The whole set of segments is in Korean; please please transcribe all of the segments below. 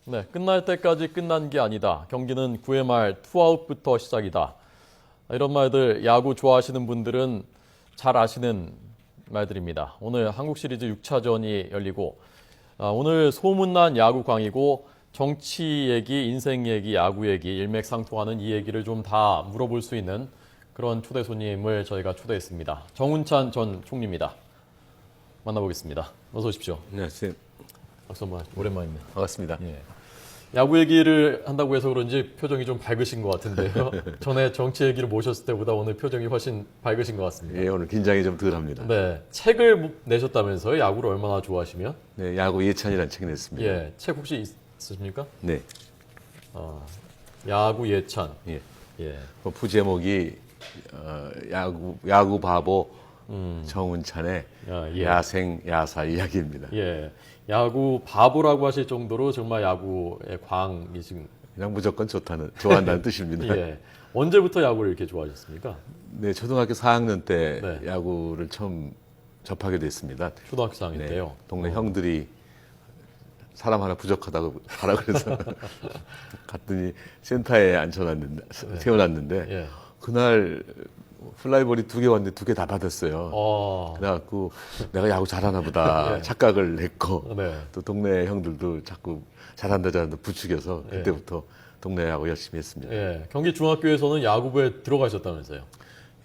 네, 끝날 때까지 끝난 게 아니다. 경기는 9회 말 투아웃부터 시작이다. 이런 말들 야구 좋아하시는 분들은 잘 아시는 말들입니다. 오늘 한국 시리즈 6차전이 열리고 오늘 소문난 야구 광이고 정치 얘기, 인생 얘기, 야구 얘기 일맥상통하는 이 얘기를 좀 다 물어볼 수 있는 그런 초대 손님을 저희가 초대했습니다. 정운찬 전 총리입니다. 만나보겠습니다. 어서 오십시오. 안녕하세요. 박수 한번 오랜만입니다. 반갑습니다. 예. 야구 얘기를 한다고 해서 그런지 표정이 좀 밝으신 것 같은데요. 전에 정치 얘기를 모셨을 때보다 오늘 표정이 훨씬 밝으신 것 같습니다. 예, 오늘 긴장이 좀 덜합니다. 네, 책을 내셨다면서요? 야구를 얼마나 좋아하시면? 네, 야구 예찬이라는 책을 냈습니다. 예, 책 혹시 있으십니까? 네. 야구 예찬. 예. 예. 부제목이 야구 바보 정운찬의 예. 야생 야사 이야기입니다. 예. 야구 바보라고 하실 정도로 정말 야구의 광이신. 그냥 무조건 좋아한다는 뜻입니다. 예. 언제부터 야구를 이렇게 좋아하셨습니까? 네, 초등학교 4학년 때 네. 야구를 처음 접하게 됐습니다. 초등학교 4학년 네, 때요. 동네 형들이 사람 하나 부족하다고 하라 그래서 갔더니 센터에 세워놨는데 예. 그날 플라이볼이 2개 왔는데 2개 다 받았어요. 그래갖고 내가 야구 잘하나 보다 예. 착각을 했고 네. 또 동네 형들도 자꾸 잘한다 부추겨서 예. 그때부터 동네 야구 열심히 했습니다. 예. 경기 중학교에서는 야구부에 들어가셨다면서요?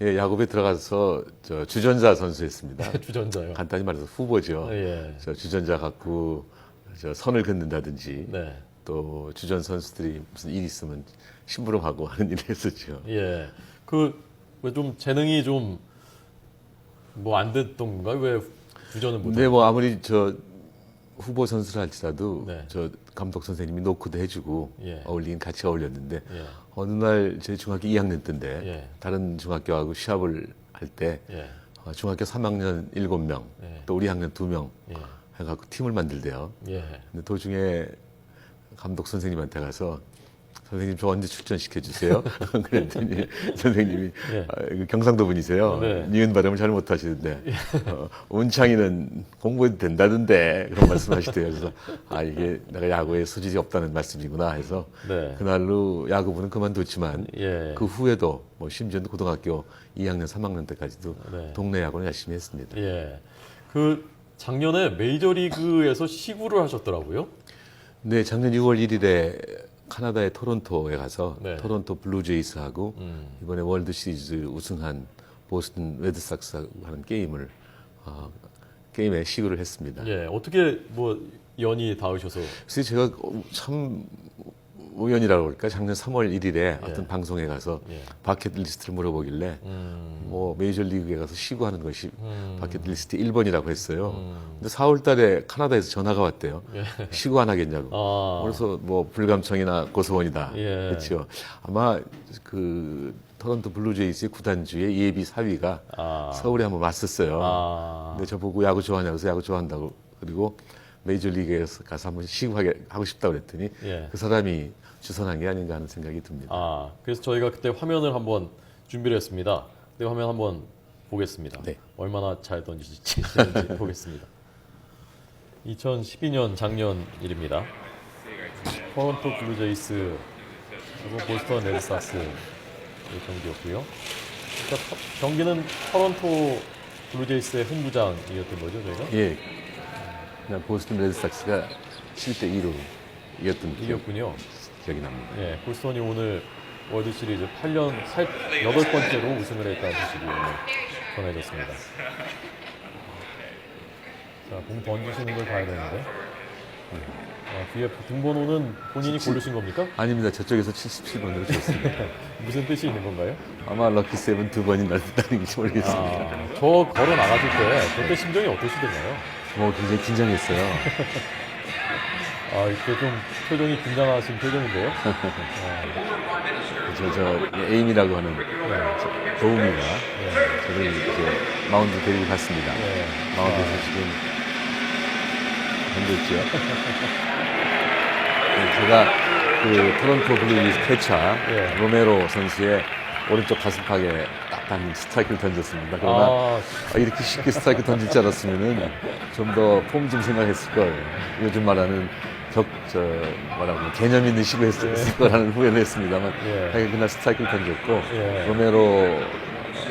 예, 야구부에 들어가서 주전자 선수 했습니다. 주전자요. 간단히 말해서 후보죠. 예. 주전자 갖고 선을 긋는다든지 네. 또 주전 선수들이 무슨 일 있으면 심부름하고 하는 일을 했었죠. 예. 왜 좀 재능이 좀 뭐 안 됐던 건가요? 왜 주전을 못? 근데 뭐 아무리 후보 선수를 할지라도 네. 감독 선생님이 노크도 해주고 예. 같이 어울렸는데 예. 어느 날 제 중학교 2학년 때인데 예. 다른 중학교하고 시합을 할 때 예. 중학교 3학년 7명 예. 또 우리 학년 2명 예. 해갖고 팀을 만들대요. 예. 근데 도중에 감독 선생님한테 가서 선생님 저 언제 출전시켜 주세요. 그랬더니 선생님이 예. 경상도 분이세요. 네. 니은 발음을 잘 못하시는데 운창이는 공부해도 된다던데 그런 말씀하시대요. 그래서 이게 내가 야구에 소질이 없다는 말씀이구나 해서 네. 그날로 야구부는 그만뒀지만 예. 그 후에도 뭐 심지어 고등학교 2학년 3학년 때까지도 네. 동네 야구는 열심히 했습니다. 예. 작년에 메이저리그에서 시구를 하셨더라고요. 네, 작년 6월 1일에 카나다의 토론토에 가서 네. 토론토 블루제이스하고 이번에 월드 시리즈 우승한 보스턴 레드삭스하고 하는 게임에 시구를 했습니다. 예. 어떻게 뭐 연이 닿으셔서? 그래서 제가 참 우연이라고 그럴까 작년 3월 1일에 어떤 방송에 가서 예. 버킷리스트를 물어보길래 뭐 메이저리그에 가서 시구하는 것이 버킷리스트 1번이라고 했어요. 근데 4월 달에 카나다에서 전화가 왔대요. 예. 시구 안 하겠냐고. 그래서 뭐 불감청이나 고소원이다. 예. 그렇죠. 아마 토론토 블루제이스의 구단주의 예비 사위가 서울에 한번 왔었어요. 근데 저보고 야구 좋아하냐고 해서 야구 좋아한다고. 그리고 메이저리그에 가서 한번 시구하게 하고 싶다고 그랬더니 예. 그 사람이 주선한 게 아닌가 하는 생각이 듭니다. 그래서 저희가 그때 화면을 한번 준비를 했습니다. 그 화면 한번 보겠습니다. 네. 얼마나 잘 던지실지 보겠습니다. 2012년 작년 일입니다. 토론토 블루제이스 그리고 보스턴 레드삭스의 경기였고요. 그러니까 경기는 토론토 블루제이스의 홈구장이었던 거죠, 저희가? 예. 그냥 보스턴 레드삭스가 7대2로 이겼던 이겼군요. 기억이 납니다. 예, 보스턴이 오늘 월드 시리즈 8번째로 우승을 했다는 소식이 오늘 전해졌습니다. 자, 공 던지시는 걸 봐야 되는데. 뒤에 등번호는 본인이 고르신 겁니까? 아닙니다. 저쪽에서 77번으로 줬습니다. 무슨 뜻이 있는 건가요? 아마 럭키 세븐 2번이 날다는지 모르겠습니다. 저 걸어 나가실 때 그때 심정이 어떠시던가요? 굉장히 긴장했어요. 이렇게 좀 표정이 긴장하신 표정인데요. 에임이라고 하는 도우미가 저를 이제 마운드 데리고 갔습니다. 마운드에서 지금 던졌죠. 제가 토론토 블루제이스 캐쳐 로메로 선수의 오른쪽 가슴팍에 딱 닿는 스트라이크를 던졌습니다. 그러나 이렇게 쉽게 스트라이크 던질 줄 알았으면 좀 더 폼 좀 생각했을 걸. 요즘 말하는 개념 있는 시구했을 거라는 후회를 했습니다만, 하여간 그날 스트라이크를 던졌고, 로메로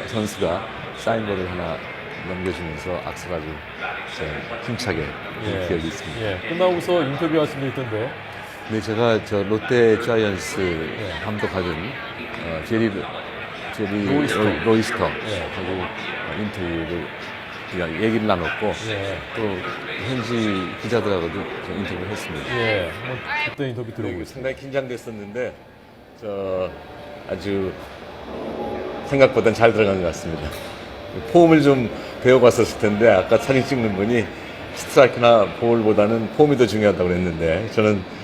선수가 사인볼을 하나 넘겨주면서 악수가 아주 힘차게 기억이 있습니다. 끝나고서 인터뷰하신 게 있던데. 네, 제가 롯데 자이언츠 감독하던 제리 로이스터 하고 인터뷰를 그냥 얘기를 나눴고 또 현지 기자들하고도 좀 인터뷰를 했습니다. 한번 그때 인터뷰 들어보겠습니다. 상당히 긴장됐었는데 아주 생각보다는 잘 들어간 것 같습니다. 폼을 좀 배워봤었을 텐데 아까 사진 찍는 분이 스트라이크나 볼보다는 폼이 더 중요하다고 그랬는데 저는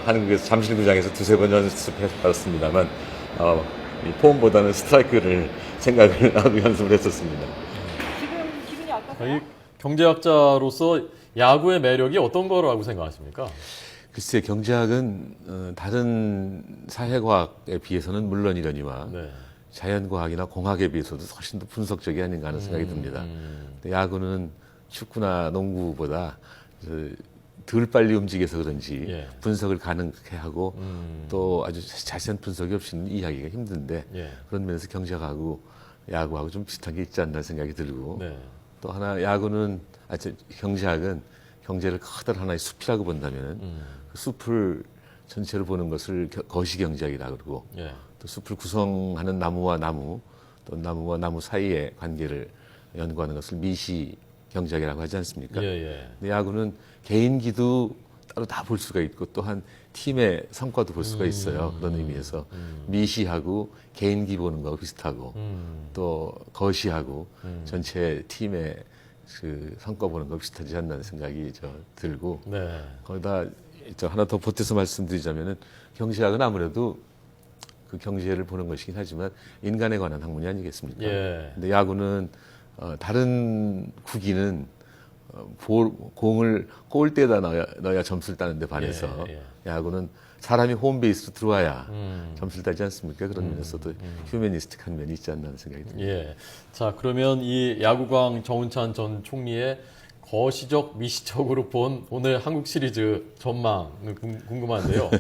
한국에서 잠실구장에서 두세 번 연습해봤습니다만 이 폼보다는 스트라이크를 생각을 하고 연습을 했었습니다. 지금 기분이 어떠세요? 이 경제학자로서 야구의 매력이 어떤 거라고 생각하십니까? 글쎄 경제학은 다른 사회과학에 비해서는 물론이거니와 자연과학이나 공학에 비해서도 훨씬 더 분석적이 아닌가 하는 생각이 듭니다. 근데 야구는 축구나 농구보다 덜 빨리 움직여서 그런지 분석을 가능하게 하고 또 아주 자세한 분석이 없이는 이해하기가 힘든데 그런 면에서 경제학하고 야구하고 좀 비슷한 게 있지 않나 생각이 들고 또 하나 경제학은 경제를 커다란 하나의 숲이라고 본다면 그 숲을 전체로 보는 것을 거시경제학이라고 그러고 또 숲을 구성하는 나무와 나무 또 나무와 나무 사이의 관계를 연구하는 것을 미시경제학이라고 하지 않습니까? 근데 야구는 개인기도 따로 다 볼 수가 있고 또한 팀의 성과도 볼 수가 있어요. 그런 의미에서 미시하고 개인기 보는 거하고 비슷하고 또 거시하고 전체 팀의 그 성과 보는 거 비슷하지 않나 생각이 들고 거기다 하나 더 보태서 말씀드리자면은 경제학은 아무래도 그 경제를 보는 것이긴 하지만 인간에 관한 학문이 아니겠습니까? 근데 야구는 다른 구기는 공을 골대에다 넣어야 점수를 따는데 반해서 야구는 사람이 홈베이스로 들어와야 점수를 따지 않습니까? 그런 면에서도 휴머니스틱한 면이 있지 않나 하는 생각이 듭니다. 자, 그러면 이 야구광 정운찬 전 총리의 거시적, 미시적으로 본 오늘 한국 시리즈 전망을 궁금한데요.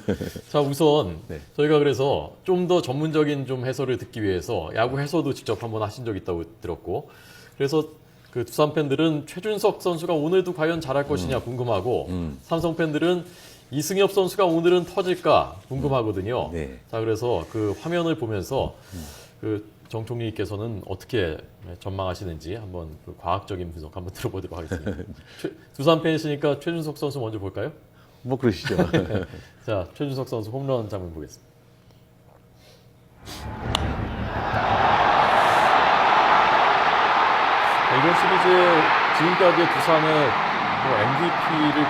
자, 우선 저희가 그래서 좀 더 전문적인 좀 해설을 듣기 위해서 야구 해설도 직접 한번 하신 적 있다고 들었고 그래서 그 두산 팬들은 최준석 선수가 오늘도 과연 잘할 것이냐 궁금하고 삼성 팬들은 이승엽 선수가 오늘은 터질까 궁금하거든요. 자, 그래서 그 화면을 보면서 그 정 총리께서는 어떻게 전망하시는지 한번 그 과학적인 분석 한번 들어보도록 하겠습니다. 두산 팬이시니까 최준석 선수 먼저 볼까요? 뭐 그러시죠. 자, 최준석 선수 홈런 장면 보겠습니다. 이번 시리즈에 지금까지의 두산의 MVP를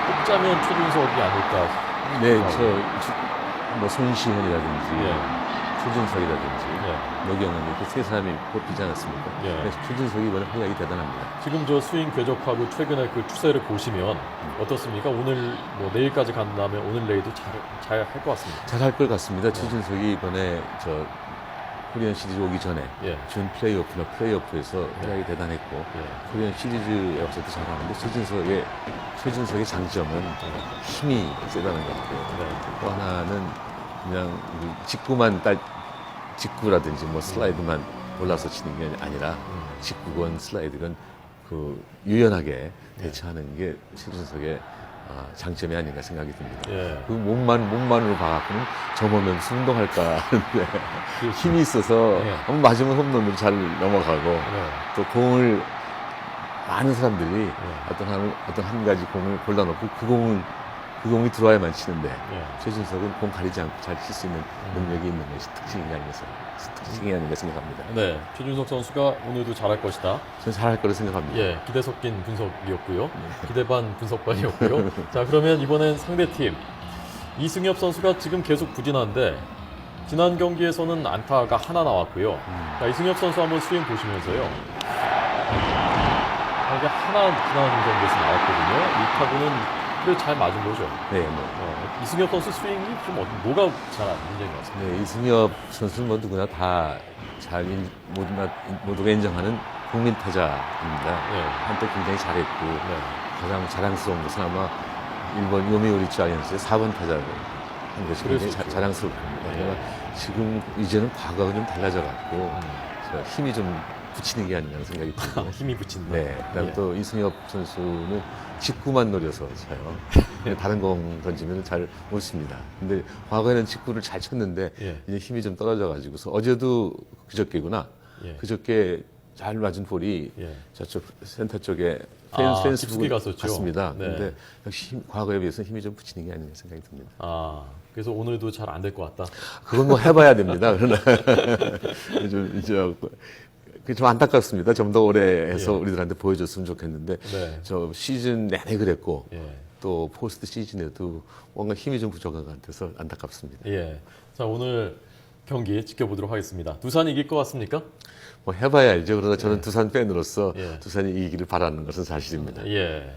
꼽자면 최준석이 아닐까. 네, 손시현이라든지 최준석이라든지 노경은 이렇게 세 사람이 뽑히지 않았습니까? 그래서 최준석이 이번에 활약이 대단합니다. 지금 저 스윙 궤적하고 최근에 그 추세를 보시면 어떻습니까? 오늘 내일까지 간다면 오늘 내일도 잘 할 것 같습니다. 잘 할 것 같습니다. 최준석이 이번에 코리안 시리즈 오기 전에 준 플레이오프에서 활약이 대단했고 코리안 시리즈에 와서도 잘하는데 최준석의 장점은 힘이 세다는 것 같아요. 또 하나는 그냥 직구라든지 슬라이드만 올라서 치는 게 아니라 직구건 슬라이드건 그 유연하게 대처하는 게 최준석의 장점이 아닌가 생각이 듭니다. 그 몸만으로 봐갖고는 저으면 운동할까 하는데 힘이 있어서 한번 맞으면 홈런으로 잘 넘어가고 또 공을 많은 사람들이 어떤 한 가지 공을 골라놓고 그 공이 들어와야만 치는데 최준석은 공 가리지 않고 잘 칠 수 있는 능력이 있는 것이 특징이 아닌가 생각합니다. 네, 최준석 선수가 오늘도 잘할 것이다. 저는 잘할 거라 생각합니다. 기대 섞인 분석이었고요. 기대 반 분석 반이었고요. 자, 그러면 이번엔 상대팀 이승엽 선수가 지금 계속 부진한데 지난 경기에서는 안타가 하나 나왔고요. 자, 이승엽 선수 한번 스윙 보시면서요. 이게 하나 지난 경기에서 나왔거든요. 이 타구는 그래 잘 맞은 거죠. 이승엽 선수 스윙이 좀 뭐가 잘 문제인 것 같습니다. 이승엽 선수는 누구나 다 모두가 인정하는 국민 타자입니다. 한때 굉장히 잘했고 가장 자랑스러운 것은 아마 일본 요미우리 자이언츠의 4번 타자를 한 것이 굉장히 자랑스럽습니다. 제가 지금 이제는 과거가 좀 달라져 갖고 힘이 좀 붙이는 게 아니냐는 생각이 들고 힘이 붙인다. 네, 그다음에 예. 또 이승엽 선수는 직구만 노려서 쳐요. 다른 공 던지면 잘 못 씁니다. 근데 과거에는 직구를 잘 쳤는데 예. 이제 힘이 좀 떨어져가지고서 어제도 그저께구나. 예. 그저께 잘 맞은 볼이 예. 저쪽 센터 쪽에 펜스 깊숙이 갔었죠. 갔습니다. 네. 근데 역시 과거에 비해서 힘이 좀 붙이는 게 아닌가 생각이 듭니다. 그래서 오늘도 잘 안 될 것 같다. 그건 뭐 해봐야 됩니다. 그러나 좀 안타깝습니다. 좀 더 오래 해서 예. 우리들한테 보여줬으면 좋겠는데 네. 저 시즌 내내 그랬고 예. 또 포스트 시즌에도 뭔가 힘이 좀 부족한 것 같아서 안타깝습니다. 예. 자, 오늘 경기 지켜보도록 하겠습니다. 두산이 이길 것 같습니까? 뭐 해봐야 알죠. 그러나 저는 두산 팬으로서 예. 두산이 이기기를 바라는 것은 사실입니다. 예.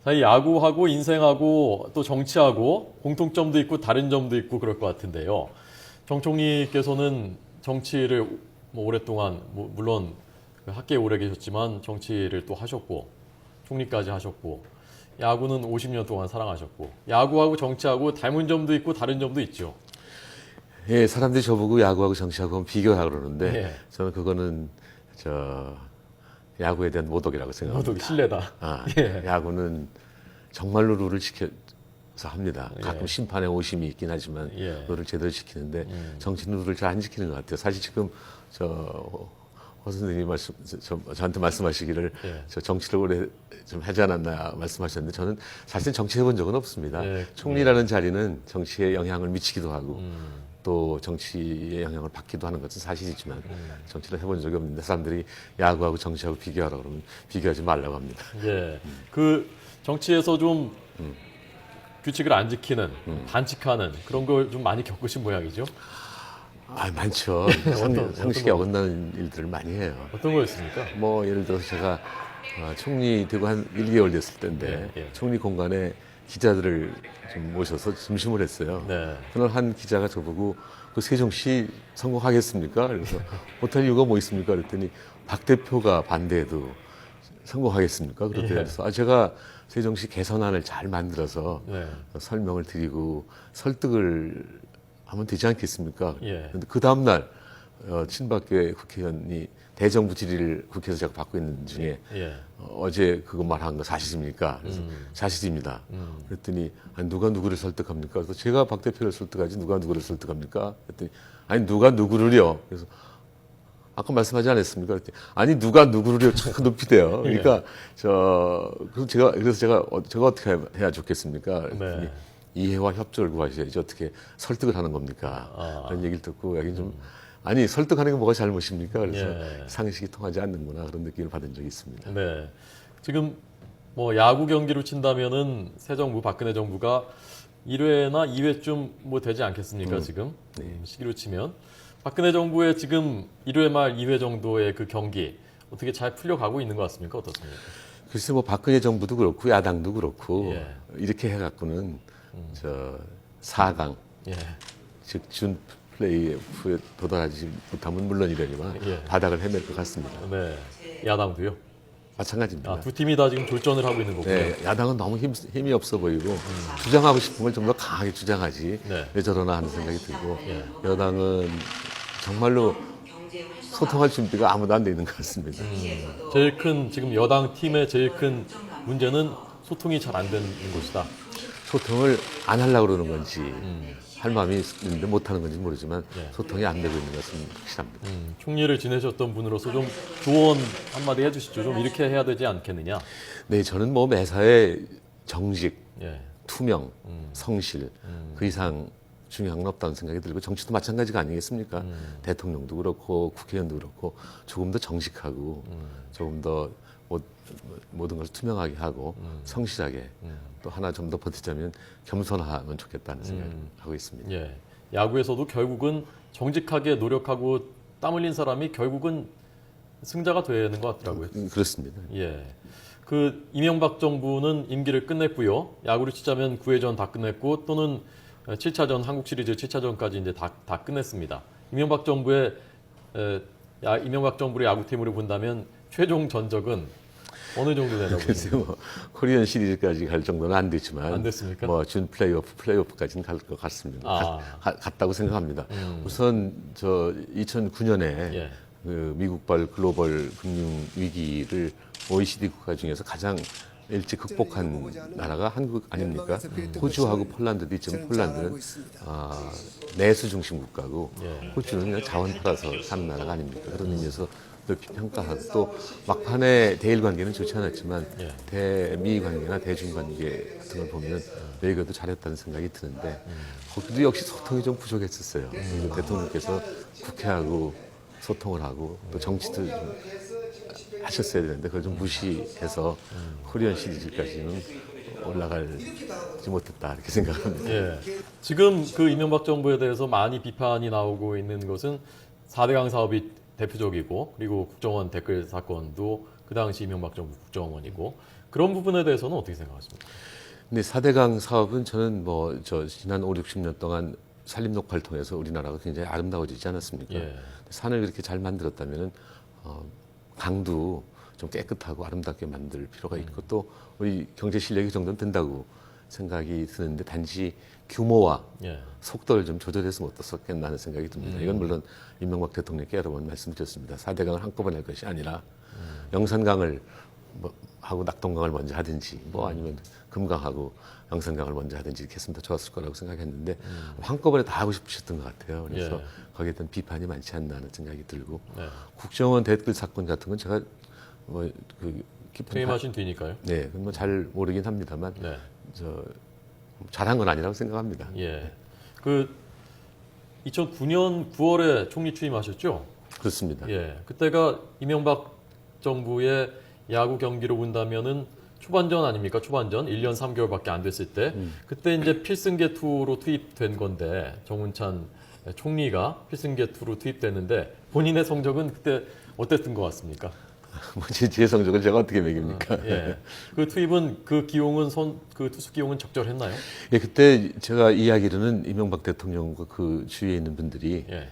자, 이 야구하고 인생하고 또 정치하고 공통점도 있고 다른 점도 있고 그럴 것 같은데요. 정 총리께서는 정치를 뭐 오랫동안 물론 학계에 오래 계셨지만 정치를 또 하셨고 총리까지 하셨고 야구는 50년 동안 사랑하셨고 야구하고 정치하고 닮은 점도 있고 다른 점도 있죠. 예, 사람들이 저보고 야구하고 정치하고 비교하라 그러는데 예. 저는 그거는 야구에 대한 모독이라고 생각합니다. 모독 신뢰다. 예. 야구는 정말로 룰을 지켜서 합니다. 가끔 예. 심판에 오심이 있긴 하지만 예. 룰을 제대로 지키는데 정치는 룰을 잘 안 지키는 것 같아요. 사실 지금 허 선생님이 저한테 말씀하시기를 예. 저 정치를 오래 좀 하지 않았나 말씀하셨는데 저는 사실 정치해 본 적은 없습니다. 예. 총리라는 자리는 정치에 영향을 미치기도 하고 또 정치의 영향을 받기도 하는 것은 사실이지만 정치를 해본 적이 없는데 사람들이 야구하고 정치하고 비교하라 그러면 비교하지 말라고 합니다. 예. 그 정치에서 좀 규칙을 안 지키는 반칙하는 그런 걸 좀 많이 겪으신 모양이죠. 많죠. 상식에 어긋나는 일들을 많이 해요. 어떤 거였습니까? 뭐 예를 들어서 제가 총리 되고 한 1개월 됐을 때인데 예, 예. 총리 공간에 기자들을 좀 모셔서 점심을 했어요. 네. 그날 한 기자가 저보고 그 세종시 성공하겠습니까? 그래서 못할 이유가 뭐 있습니까? 그랬더니 박 대표가 반대해도 성공하겠습니까? 그래서 제가 세종시 개선안을 잘 만들어서 네. 설명을 드리고 설득을 하면 되지 않겠습니까? 예. 그런데 그 다음 날 친박계 국회의원이 대정부 질의를 국회에서 제가 받고 있는 중에 예. 어제 그거 말한 거 사실입니까? 그래서 사실입니다. 그랬더니 아니, 누가 누구를 설득합니까? 그래서 제가 박 대표를 설득하지 누가 누구를 설득합니까? 그랬더니 아니 누가 누구를요? 그래서 아까 말씀하지 않았습니까? 그랬더니 아니 누가 누구를요? 자꾸 높이 돼요. 그러니까 그래서 제가 어떻게 해야 좋겠습니까? 그랬더니 네. 이해와 협조를 구하셔야지 어떻게 설득을 하는 겁니까? 그런 얘기를 듣고 여기 좀 아니 설득하는 게 뭐가 잘못입니까? 그래서 예. 상식이 통하지 않는구나 그런 느낌을 받은 적이 있습니다. 네. 지금 뭐 야구 경기로 친다면은 새 정부 박근혜 정부가 1회나 2회쯤 뭐 되지 않겠습니까? 지금 시기로 치면 박근혜 정부의 지금 1회 말 2회 정도의 그 경기 어떻게 잘 풀려가고 있는 것 같습니까? 어떻습니까? 글쎄 뭐 박근혜 정부도 그렇고 야당도 그렇고 예. 이렇게 해갖고는 4강 예. 즉 준 플레이오프에 도달하지 못하면 물론이려니만 예. 바닥을 헤맬 것 같습니다. 네. 야당도요. 마찬가지입니다. 두 팀이 다 지금 졸전을 하고 있는 거고요. 네, 야당은 너무 힘이 없어 보이고 주장하고 싶은 걸 좀 더 강하게 주장하지 네. 왜 저러나 하는 생각이 들고 예. 여당은 정말로 소통할 준비가 아무도 안 돼 있는 것 같습니다. 제일 큰 지금 여당 팀의 제일 큰 문제는 소통이 잘 안 되는 것이다. 소통을 안 하려고 그러는 건지 할 마음이 있는데 못 하는 건지 모르지만 네. 소통이 안 되고 있는 것은 확실합니다. 총리를 지내셨던 분으로서 좀 조언 한마디 해주시죠. 좀 이렇게 해야 되지 않겠느냐. 네, 저는 뭐 매사에 정직, 예. 투명, 성실 그 이상 중요한 건 없다는 생각이 들고 정치도 마찬가지가 아니겠습니까? 대통령도 그렇고 국회의원도 그렇고 조금 더 정직하고 조금 더 모든 것을 투명하게 하고 성실하게 또 하나 좀 더 버티자면 겸손하면 좋겠다는 생각을 하고 있습니다. 예. 야구에서도 결국은 정직하게 노력하고 땀 흘린 사람이 결국은 승자가 되는 것 같더라고요. 그렇습니다. 예. 그 이명박 정부는 임기를 끝냈고요. 야구를 치자면 9회전 다 끝냈고 또는 7차전 한국 시리즈 7차전까지 이제 다 끝냈습니다. 이명박 정부의 야구팀으로 본다면 최종 전적은 어느 정도 되나 보세요? 글쎄 뭐 코리안 시리즈까지 갈 정도는 안 됐지만 안 됐습니까? 뭐 준 플레이오프까지는 갈 것 같습니다. 갔다고 생각합니다. 우선 저 2009년에 예. 그 미국발 글로벌 금융 위기를 OECD 국가 중에서 가장 일찍 극복한 나라가 한국 아닙니까? 호주하고 폴란드도 있지만 폴란드는 내수 중심 국가고 호주는 그냥 자원 팔아서 사는 나라가 아닙니까? 그런 의미에서 높이 평가하고 또 막판에 대일 관계는 좋지 않았지만 대미 관계나 대중 관계 같은 걸 보면 외교도 잘했다는 생각이 드는데 거기도 역시 소통이 좀 부족했었어요. 그리고 대통령께서 국회하고 소통을 하고 또 정치도 좀 하셨어야 되는데 그걸 좀 무시해서 코리안 시리즈까지는 올라가지 못했다 이렇게 생각합니다. 예. 지금 그 이명박 정부에 대해서 많이 비판이 나오고 있는 것은 4대강 사업이 대표적이고 그리고 국정원 댓글 사건도 그 당시 이명박 정부 국정원이고 그런 부분에 대해서는 어떻게 생각하십니까? 근데 4대강 사업은 저는 뭐 저 지난 5, 60년 동안 산림 녹화를 통해서 우리나라가 굉장히 아름다워지지 않았습니까? 예. 산을 그렇게 잘 만들었다면은 강도 좀 깨끗하고 아름답게 만들 필요가 있고 또 우리 경제 실력이 정도는 된다고 생각이 드는데 단지 규모와 예. 속도를 좀 조절했으면 어떻겠나 하는 생각이 듭니다. 이건 물론 이명박 대통령께 여러 번 말씀드렸습니다. 4대강을 한꺼번에 할 것이 아니라 영산강을 뭐 하고 낙동강을 먼저 하든지 뭐 아니면 금강하고 영산강을 먼저 하든지 이렇게 했으면 더 좋았을 거라고 생각했는데 한꺼번에 다 하고 싶으셨던 것 같아요. 그래서 예. 거기에 대한 비판이 많지 않나 하는 생각이 들고 네. 국정원 댓글 사건 같은 건 제가 뭐 그 깊은 퇴임하신 뒤니까요. 네, 그건 뭐 잘 모르긴 합니다만 네. 저 잘한 건 아니라고 생각합니다. 예. 그 2009년 9월에 총리 취임하셨죠? 그렇습니다. 예. 그때가 이명박 정부의 야구 경기로 본다면은 초반전 아닙니까? 초반전 1년 3개월밖에 안 됐을 때 그때 이제 필승계 투로 투입된 건데 정운찬 총리가 필승계 투로 투입됐는데 본인의 성적은 그때 어땠던 것 같습니까? 뭐 제 성적을 제가 어떻게 매깁니까? 예. 그 투입은 그 기용은 그 투수 기용은 적절했나요? 예, 그때 제가 이야기로는 이명박 대통령과 그 주위에 있는 분들이 예.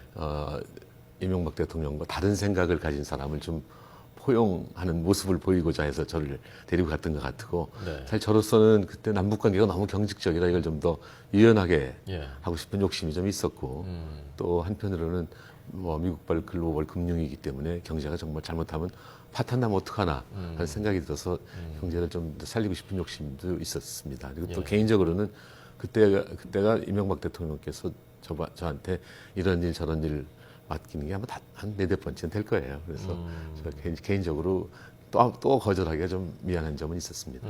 이명박 대통령과 다른 생각을 가진 사람을 좀 포용하는 모습을 보이고자 해서 저를 데리고 갔던 것 같고 네. 사실 저로서는 그때 남북 관계가 너무 경직적이라 이걸 좀 더 유연하게 예. 하고 싶은 욕심이 좀 있었고 또 한편으로는 뭐 미국발 글로벌 금융이기 때문에 경제가 정말 잘못하면 파탄나면 어떡하나 하는 생각이 들어서 경제를 좀 더 살리고 싶은 욕심도 있었습니다. 그리고 또 예. 개인적으로는 그때가 이명박 대통령께서 저한테 이런 일 저런 일 맡기는 게 아마 한 4-5번째는 될 거예요. 그래서 제가 개인적으로 또 거절하기가 좀 미안한 점은 있었습니다.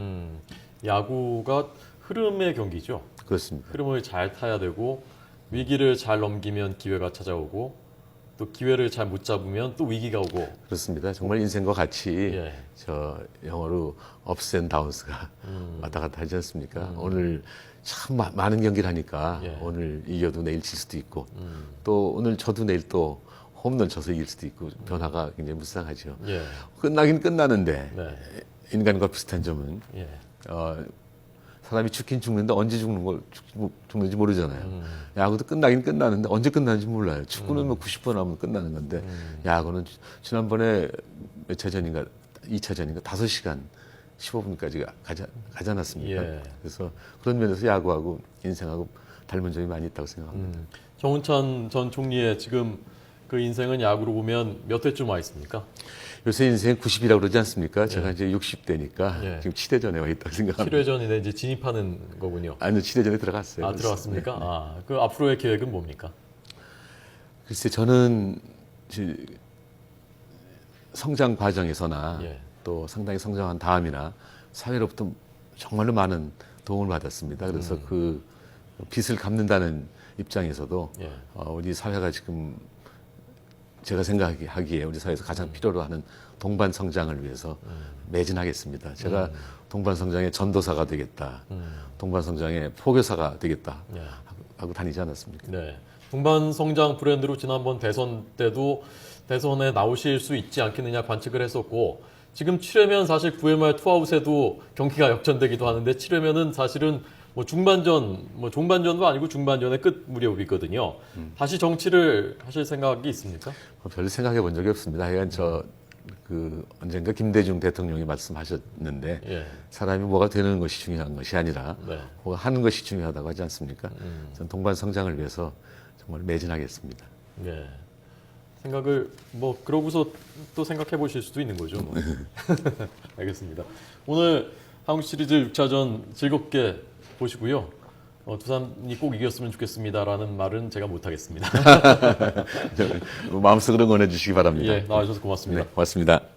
야구가 흐름의 경기죠. 그렇습니다. 흐름을 잘 타야 되고 위기를 잘 넘기면 기회가 찾아오고 또 기회를 잘 못 잡으면 또 위기가 오고. 그렇습니다. 정말 인생과 같이 예. 저 영어로 ups and downs가 왔다 갔다 하지 않습니까? 오늘 참 많은 경기를 하니까 예. 오늘 이겨도 내일 질 수도 있고 또 오늘 저도 내일 또 홈런 쳐서 이길 수도 있고 변화가 굉장히 무쌍하죠. 예. 끝나긴 끝나는데 네. 인간과 비슷한 점은 예. 사람이 죽긴 죽는데 언제 죽는지 모르잖아요. 야구도 끝나긴 끝나는데 언제 끝나는지 몰라요. 축구는 뭐 90분 하면 끝나는 건데 야구는 지난번에 몇 차전인가 2차전인가 5시간 15분까지 가지 않았습니까? 예. 그래서 그런 면에서 야구하고 인생하고 닮은 점이 많이 있다고 생각합니다. 정운찬 전 총리의 지금 그 인생은 야구로 보면 몇 회쯤 와 있습니까? 요새 인생 90이라고 그러지 않습니까? 제가 이제 60대니까 예. 지금 7회전에 와 있다고 생각합니다. 7회전에 이제 진입하는 거군요. 아니요, 7회전에 들어갔어요. 아, 들어왔습니까? 아, 그 앞으로의 계획은 뭡니까? 글쎄 저는 성장 과정에서나 예. 또 상당히 성장한 다음이나 사회로부터 정말로 많은 도움을 받았습니다. 그래서 그 빚을 갚는다는 입장에서도 예. 우리 사회가 지금 제가 생각하기에 우리 사회에서 가장 필요로 하는 동반 성장을 위해서 매진하겠습니다. 제가 동반 성장의 전도사가 되겠다. 동반 성장의 포교사가 되겠다. 예. 하고 다니지 않았습니까? 네. 동반 성장 브랜드로 지난번 대선 때도 대선에 나오실 수 있지 않겠느냐 관측을 했었고 지금 7회면 사실 9회 말 투아웃에도 경기가 역전되기도 하는데 7회면은 사실은 뭐 중반전, 뭐 종반전도 아니고 중반전의 끝 무렵이거든요. 다시 정치를 하실 생각이 있습니까? 별로 생각해 본 적이 없습니다. 하여간 그 언젠가 김대중 대통령이 말씀하셨는데 예. 사람이 뭐가 되는 것이 중요한 것이 아니라 네. 뭐가 하는 것이 중요하다고 하지 않습니까? 전 동반 성장을 위해서 정말 매진하겠습니다. 예. 생각을 뭐 그러고서 또 생각해 보실 수도 있는 거죠. 뭐. 알겠습니다. 오늘 한국 시리즈 6차전 즐겁게 보시고요. 두산이 꼭 이겼으면 좋겠습니다라는 말은 제가 못 하겠습니다. 마음속으로 응원해 주시기 바랍니다. 예, 나와주셔서 고맙습니다. 네, 고맙습니다.